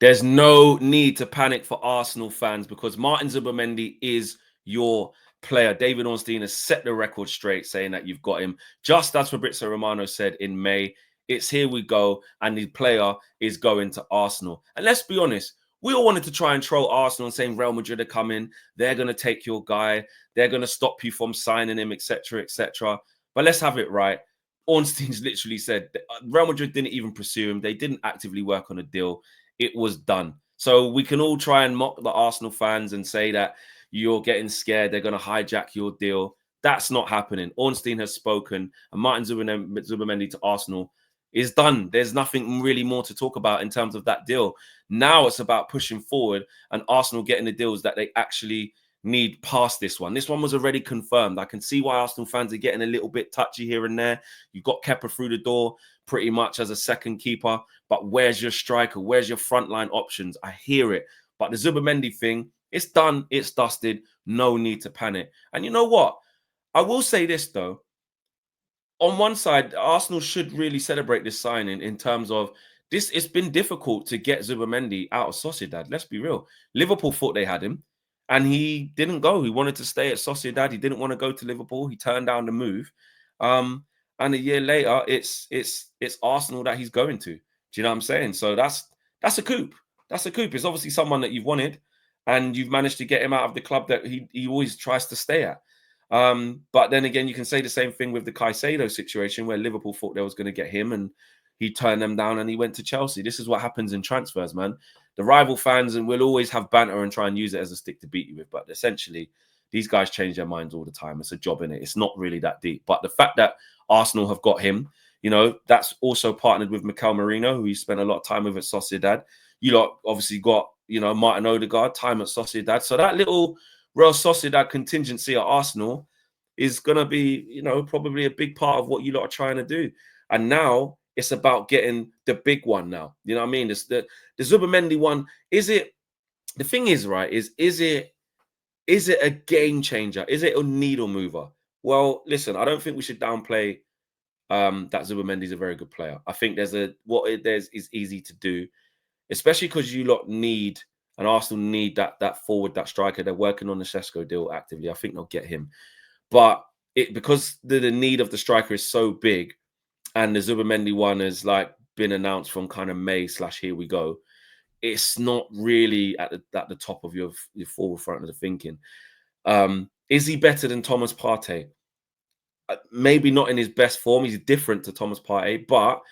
There's no need to panic for Arsenal fans because Martin Zubimendi is your player. David Ornstein has set the record straight, saying that you've got him. Just as Fabrizio Romano said in May, it's here we go, and the player is going to Arsenal. And let's be honest, we all wanted to try and troll Arsenal and saying Real Madrid are coming, they're going to take your guy, they're going to stop you from signing him, etc., etc. But let's have it right. Ornstein's literally said Real Madrid didn't even pursue him. They didn't actively work on a deal. It was done. So we can all try and mock the Arsenal fans and say that you're getting scared, they're going to hijack your deal. That's not happening. Ornstein has spoken, and Martin Zubimendi to Arsenal is done. There's nothing really more to talk about in terms of that deal. Now it's about pushing forward and Arsenal getting the deals that they actually need past this one. This one was already confirmed. I can see why Arsenal fans are getting a little bit touchy here and there. You've got Kepa through the door pretty much as a second keeper, but where's your striker? Where's your frontline options? I hear it. But the Zubimendi thing, it's done, it's dusted, no need to panic. And you know what? I will say this though. On one side, Arsenal should really celebrate this signing in terms of this. It's been difficult to get Zubimendi out of Sociedad. Let's be real. Liverpool thought they had him, and he didn't go. He wanted to stay at Sociedad. He didn't want to go to Liverpool. He turned down the move. And a year later, it's Arsenal that he's going to. Do you know what I'm saying? So that's a coup. That's a coup. It's obviously someone that you've wanted, and you've managed to get him out of the club that he always tries to stay at. But then again, you can say the same thing with the Caicedo situation where Liverpool thought they was going to get him and he turned them down and he went to Chelsea. This is what happens in transfers, man. The rival fans and we'll always have banter and try and use it as a stick to beat you with. But essentially, these guys change their minds all the time. It's a job in it. It's not really that deep. But the fact that Arsenal have got him, you know, that's also partnered with Mikel Merino, who you spent a lot of time with at Sociedad. You lot obviously got, you know, Martin Odegaard, time at Sociedad. So that little Real Sociedad contingency at Arsenal is going to be, you know, probably a big part of what you lot are trying to do. And now it's about getting the big one now. You know what I mean? It's the Zubimendi one. Is it, the thing is, right, is it a game changer? Is it a needle mover? Well, listen, I don't think we should downplay that Zubimendi is a very good player. I think there's is easy to do, especially because you lot need, and Arsenal need that forward, that striker. They're working on the Sesko deal actively. I think they'll get him. But because the need of the striker is so big, and the Zubimendi one has like been announced from kind of May / here we go. It's not really at the top of your forward front of the thinking. Is he better than Thomas Partey? Maybe not in his best form. He's different to Thomas Partey, but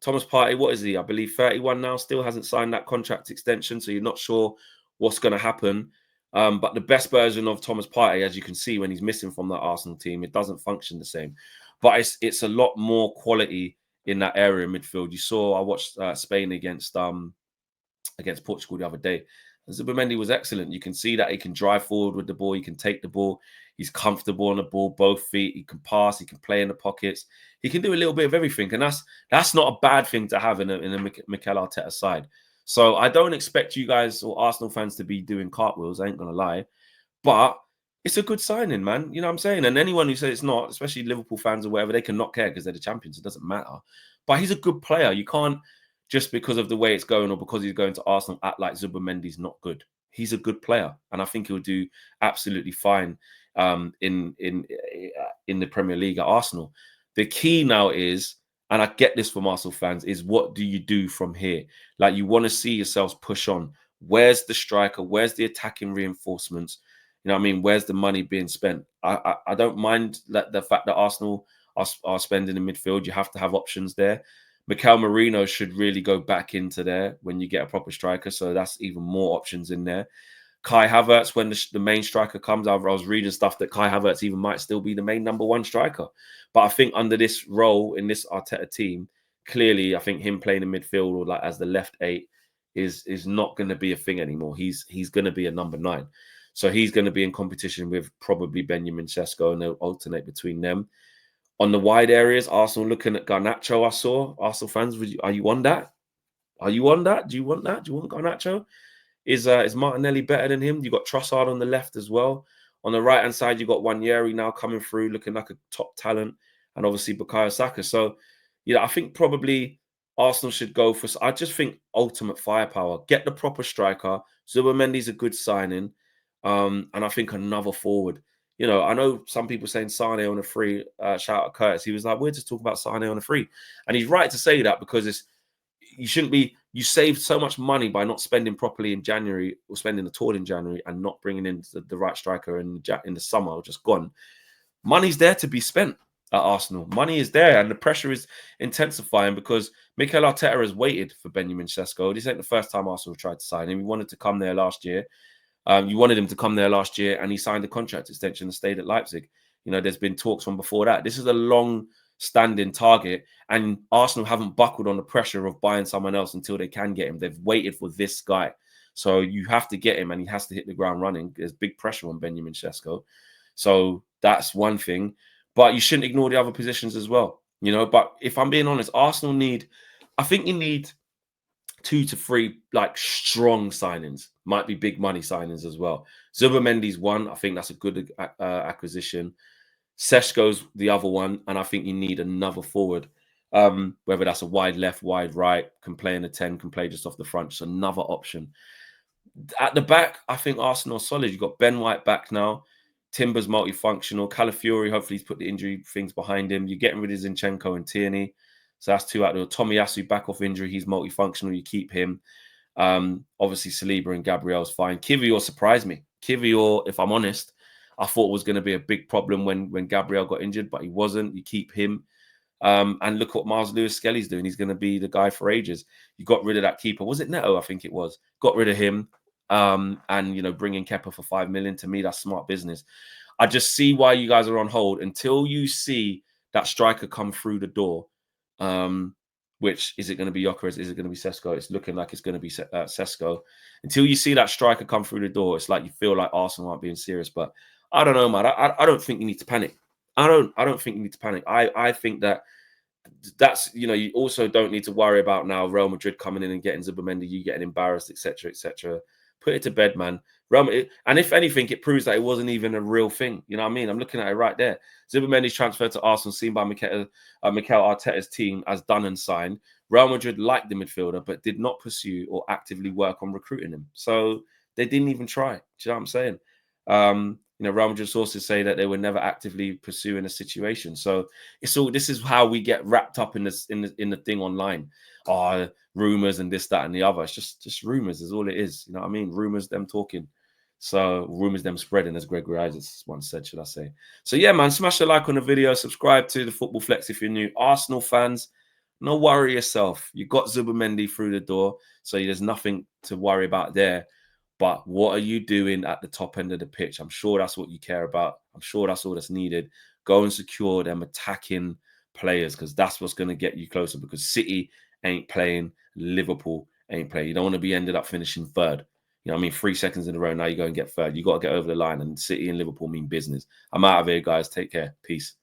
Thomas Partey, what is he? I believe 31 now, still hasn't signed that contract extension, so you're not sure what's going to happen. But the best version of Thomas Partey, as you can see when he's missing from that Arsenal team, it doesn't function the same. But it's a lot more quality in that area in midfield. You saw, I watched Spain against Portugal the other day. Zubimendi was excellent. You can see that he can drive forward with the ball. He can take the ball. He's comfortable on the ball, both feet. He can pass. He can play in the pockets. He can do a little bit of everything. And that's not a bad thing to have in a Mikel Arteta side. So I don't expect you guys or Arsenal fans to be doing cartwheels. I ain't going to lie. But it's a good signing, man. You know what I'm saying? And anyone who says it's not, especially Liverpool fans or whatever, they can not care because they're the champions. It doesn't matter. But he's a good player. You can't, just because of the way it's going or because he's going to Arsenal, act like Zubimendi's not good. He's a good player. And I think he'll do absolutely fine in the Premier League at Arsenal. The key now is, and I get this from Arsenal fans, is what do you do from here? Like, you want to see yourselves push on. Where's the striker? Where's the attacking reinforcements? You know what I mean? Where's the money being spent? I don't mind the fact that Arsenal are spending in midfield. You have to have options there. Mikel Merino should really go back into there when you get a proper striker. So that's even more options in there. Kai Havertz, when the main striker comes, I was reading stuff that Kai Havertz even might still be the main number one striker. But I think under this role in this Arteta team, clearly, I think him playing in midfield or like as the left 8 is not going to be a thing anymore. He's going to be a number 9. So he's going to be in competition with probably Benjamin Sesko, and they'll alternate between them. On the wide areas, Arsenal looking at Garnacho. I saw Arsenal fans. Are you on that? Are you on that? Do you want that? Do you want Garnacho? Is Martinelli better than him? You got Trossard on the left as well. On the right hand side, you got Wanyeri now coming through, looking like a top talent, and obviously Bukayo Saka. So, I think probably Arsenal should go for, I just think, ultimate firepower. Get the proper striker. Zubimendi's a good signing. And I think another forward. You know, I know some people saying Sane on a free. Shout out Curtis. He was like, we're just talking about Sane on a free. And he's right to say that, because it's, you shouldn't be, you saved so much money by not spending properly in January, or spending at all in January, and not bringing in the right striker in the summer, or just gone. Money's there to be spent at Arsenal. Money is there, and the pressure is intensifying because Mikel Arteta has waited for Benjamin Sesko. This ain't the first time Arsenal tried to sign him. He wanted to come there last year. You wanted him to come there last year, and he signed a contract extension and stayed at Leipzig. You know, there's been talks from before that. This is a long-standing target, and Arsenal haven't buckled on the pressure of buying someone else until they can get him. They've waited for this guy. So you have to get him, and he has to hit the ground running. There's big pressure on Benjamin Sesko. So that's one thing. But you shouldn't ignore the other positions as well. You know, but if I'm being honest, Arsenal need, I think you need 2 to 3 like strong signings. Might be big money signings as well. Zubimendi's one. I think that's a good acquisition. Sesko's the other one, and I think you need another forward. Whether that's a wide left, wide right, can play in a 10, can play just off the front. Just another option. At the back, I think Arsenal are solid. You've got Ben White back now. Timber's multifunctional. Calafiori, hopefully he's put the injury things behind him. You're getting rid of Zinchenko and Tierney. So that's 2 out there. Tomiyasu back off injury. He's multifunctional. You keep him. Obviously, Saliba and Gabriel's fine. Kiwior surprised me. Kiwior, if I'm honest, I thought was going to be a big problem when Gabriel got injured, but he wasn't. You keep him. And look what Miles Lewis-Skelly's doing. He's going to be the guy for ages. You got rid of that keeper. Was it Neto? I think it was. Got rid of him. And, you know, bringing Kepa for 5 million. To me, that's smart business. I just see why you guys are on hold until you see that striker come through the door. Which, is it going to be Gyökeres? Is it going to be Sesko? It's looking like it's going to be Sesko. Until you see that striker come through the door, it's like you feel like Arsenal aren't being serious. But I don't know, man. I don't think you need to panic. I don't think you need to panic. I think that's, you know, you also don't need to worry about now Real Madrid coming in and getting Zubimendi, you getting embarrassed, etc., etc. Put it to bed, man. And if anything, it proves that it wasn't even a real thing. You know what I mean? I'm looking at it right there. Zubimendi's transferred to Arsenal, seen by Mikel Arteta's team as done and signed. Real Madrid liked the midfielder, but did not pursue or actively work on recruiting him. So they didn't even try. Do you know what I'm saying? You know, Real Madrid sources say that they were never actively pursuing a situation. So it's all, this is how we get wrapped up in this in the thing online. Oh, rumors and this, that, and the other. It's just rumors is all it is. You know what I mean? Rumors, them talking. So rumors, them spreading, as Gregory Isaacs once said, should I say. So yeah, man, smash a like on the video. Subscribe to the Football Flex if you're new. Arsenal fans, no worry yourself. You got Zubimendi through the door, so there's nothing to worry about there. But what are you doing at the top end of the pitch? I'm sure that's what you care about. I'm sure that's all that's needed. Go and secure them attacking players, because that's what's going to get you closer, because City ain't playing, Liverpool ain't playing. You don't want to be ended up finishing third. You know what I mean? 3 seconds in a row, now you go and get third. You got to get over the line, and City and Liverpool mean business. I'm out of here, guys. Take care. Peace.